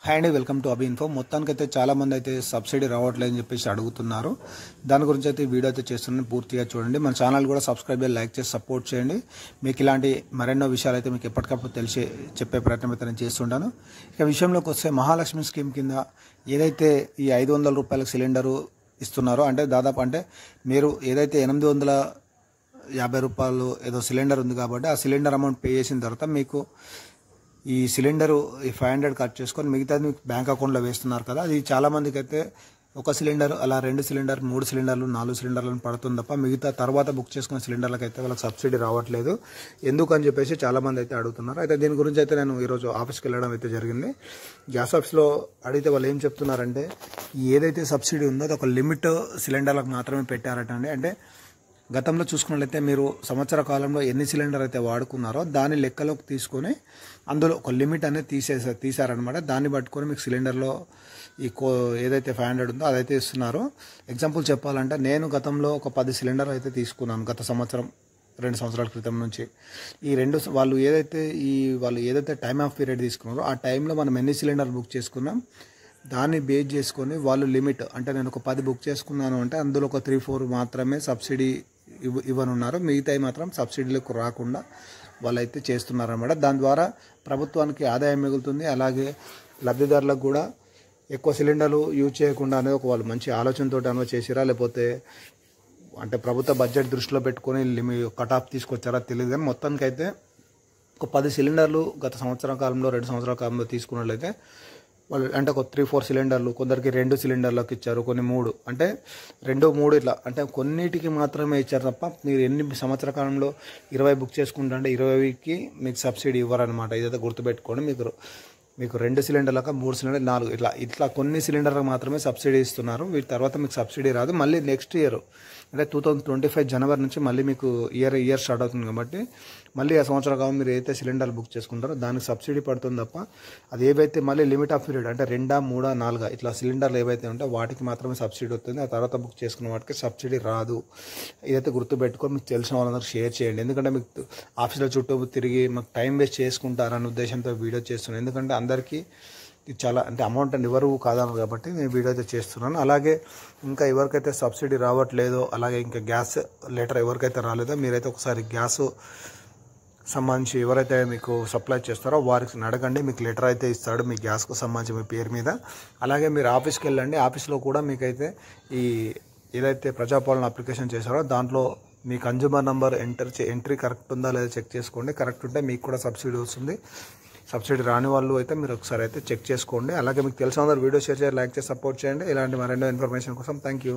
Hi అండి, welcome to Abhi info. మొత్తానికైతే చాలా మంది అయితే సబ్సిడీ రావట్లేదని చెప్పేసి అడుగుతున్నారు. దాని గురించి అయితే వీడియో అయితే చేస్తున్నాను, పూర్తిగా చూడండి. మన ఛానల్ కూడా సబ్స్క్రైబ్ చేసి లైక్ చేసి సపోర్ట్ చేయండి. మీకు ఇలాంటి మరెన్నో విషయాలు అయితే మీకు ఎప్పటికప్పుడు తెలిసి చెప్పే ప్రయత్నం అయితే నేను చేస్తుంటాను. ఇక విషయంలోకి వస్తే, మహాలక్ష్మి స్కీమ్ కింద ఏదైతే ఈ 500 రూపాయలకు సిలిండరు ఇస్తున్నారో, అంటే దాదాపు అంటే మీరు ఏదైతే 850 రూపాయలు ఏదో సిలిండర్ ఉంది కాబట్టి ఆ సిలిండర్ అమౌంట్ పే చేసిన తర్వాత మీకు ఈ సిలిండరు ఈ 500 కట్ చేసుకొని మిగతాది మీకు బ్యాంక్ అకౌంట్లో వేస్తున్నారు కదా. అది చాలా మందికి అయితే ఒక సిలిండర్, అలా 2 సిలిండర్, 3 సిలిండర్లు, 4 సిలిండర్లను పడుతుంది తప్ప మిగతా తర్వాత బుక్ చేసుకున్న సిలిండర్లకు అయితే వాళ్ళకి సబ్సిడీ రావట్లేదు. ఎందుకని చెప్పేసి చాలామంది అయితే అడుగుతున్నారు. అయితే దీని గురించి అయితే నేను ఈరోజు ఆఫీస్కి వెళ్ళడం అయితే జరిగింది. గ్యాస్ ఆఫీస్లో అడిగితే వాళ్ళు ఏం చెప్తున్నారంటే, ఏదైతే సబ్సిడీ ఉందో అది ఒక లిమిట్ సిలిండర్లకు మాత్రమే పెట్టారట అండి. అంటే గతంలో చూసుకున్నట్లయితే మీరు సంవత్సర కాలంలో ఎన్ని సిలిండర్ అయితే వాడుకున్నారో దాని లెక్కలోకి తీసుకొని అందులో ఒక లిమిట్ అనేది తీసారనమాట. దాన్ని పట్టుకొని మీకు సిలిండర్లో ఏదైతే 500 ఉందో అదైతే ఇస్తున్నారు. ఎగ్జాంపుల్ చెప్పాలంటే, నేను గతంలో ఒక 10 సిలిండర్ అయితే తీసుకున్నాను గత సంవత్సరం, 2 సంవత్సరాల క్రితం నుంచి. ఈ వాళ్ళు ఏదైతే టైమ్ ఆఫ్ పీరియడ్ తీసుకున్నారో ఆ టైంలో మనం ఎన్ని సిలిండర్ బుక్ చేసుకున్నాం దాన్ని బేస్ చేసుకొని వాళ్ళు లిమిట్, అంటే నేను ఒక 10 బుక్ చేసుకున్నాను అంటే అందులో ఒక 3-4 మాత్రమే సబ్సిడీ ఇవ్వనున్నారు. మిగతాయి మాత్రం సబ్సిడీలకు రాకుండా వాళ్ళైతే చేస్తున్నారన్నమాట. దాని ద్వారా ప్రభుత్వానికి ఆదాయం మిగులుతుంది. అలాగే లబ్ధిదారులకు కూడా ఎక్కువ సిలిండర్లు యూజ్ చేయకుండా అనేది ఒక వాళ్ళు మంచి ఆలోచనతో అనుమతి చేసిరా, లేకపోతే అంటే ప్రభుత్వ బడ్జెట్ దృష్టిలో పెట్టుకొని కట్ ఆఫ్ తీసుకొచ్చారా తెలియదు. కానీ మొత్తానికైతే ఒక 10 సిలిండర్లు గత సంవత్సరం కాలంలో, 2 సంవత్సరాల కాలంలో తీసుకున్నట్లయితే వాళ్ళు అంటే ఒక 3-4 సిలిండర్లు, కొందరికి 2 సిలిండర్లకు ఇచ్చారు, కొన్ని 3, అంటే 2-3 ఇట్లా, అంటే కొన్నిటికి మాత్రమే ఇచ్చారు తప్ప మీరు ఎన్ని సంవత్సర కాలంలో 20 బుక్ చేసుకుంటే 20కి మీకు సబ్సిడీ ఇవ్వరనమాట. ఇదైతే గుర్తుపెట్టుకోండి. మీకు 2 సిలిండర్లకు, 3 సిలిండర్, 4 ఇట్లా కొన్ని సిలిండర్లకు మాత్రమే సబ్సిడీ ఇస్తున్నారు. వీటి తర్వాత మీకు సబ్సిడీ రాదు. మళ్ళీ నెక్స్ట్ ఇయర్ అంటే 2025 జనవరి నుంచి మళ్ళీ మీకు ఇయర్ స్టార్ట్ అవుతుంది కాబట్టి మళ్ళీ ఆ సంవత్సరం కాలం మీరు ఏదైతే సిలిండర్లు బుక్ చేసుకుంటారో దానికి సబ్సిడీ పడుతుంది తప్ప అది ఏవైతే మళ్ళీ లిమిట్ ఆఫ్ పీరియడ్ అంటే 2, 3, 4 ఇట్లా సిలిండర్లు ఏవైతే ఉంటాయో వాటికి మాత్రమే సబ్సిడీ వస్తుంది. ఆ తర్వాత బుక్ చేసుకున్న వాటికి సబ్సిడీ రాదు. ఇదైతే గుర్తుపెట్టుకొని మీకు తెలిసిన వాళ్ళందరూ షేర్ చేయండి. ఎందుకంటే మీకు ఆఫీసులో చుట్టూ తిరిగి మాకు టైం వేస్ట్ చేసుకుంటారనే ఉద్దేశంతో వీడియో చేస్తున్నాను. ఎందుకంటే అందరికీ ఇది చాలా అంటే అమౌంట్ అని ఎవరు కాదన్నారు కాబట్టి నేను వీడియో అయితే చేస్తున్నాను. అలాగే ఇంకా ఎవరికైతే సబ్సిడీ రావట్లేదో, అలాగే ఇంకా గ్యాస్ లెటర్ ఎవరికైతే రాలేదో మీరైతే ఒకసారి గ్యాస్ సంబంధించి ఎవరైతే మీకు సప్లై చేస్తారో వారికి అడగండి. మీకు లెటర్ అయితే ఇస్తాడు మీ గ్యాస్కు సంబంధించి మీ పేరు మీద. అలాగే మీరు ఆఫీస్కి వెళ్ళండి. ఆఫీస్లో కూడా మీకైతే ఈ ఏదైతే ప్రజాపాలన అప్లికేషన్ చేశారో దాంట్లో మీ కన్జ్యూమర్ నెంబర్ ఎంట్రీ కరెక్ట్ ఉందా లేదా చెక్ చేసుకోండి. కరెక్ట్ ఉంటే మీకు కూడా సబ్సిడీ వస్తుంది. సబ్సిడీ రాని వాళ్ళు అయితే మీరు ఒకసారి అయితే చెక్ చేసుకోండి. అలాగే మీకు తెలిసిన వీడియో షేర్ చేసి లైక్ చేసి సపోర్ట్ చేయండి. ఇలాంటి మరెన్నో ఇన్ఫర్మేషన్ కోసం థ్యాంక్ యూ.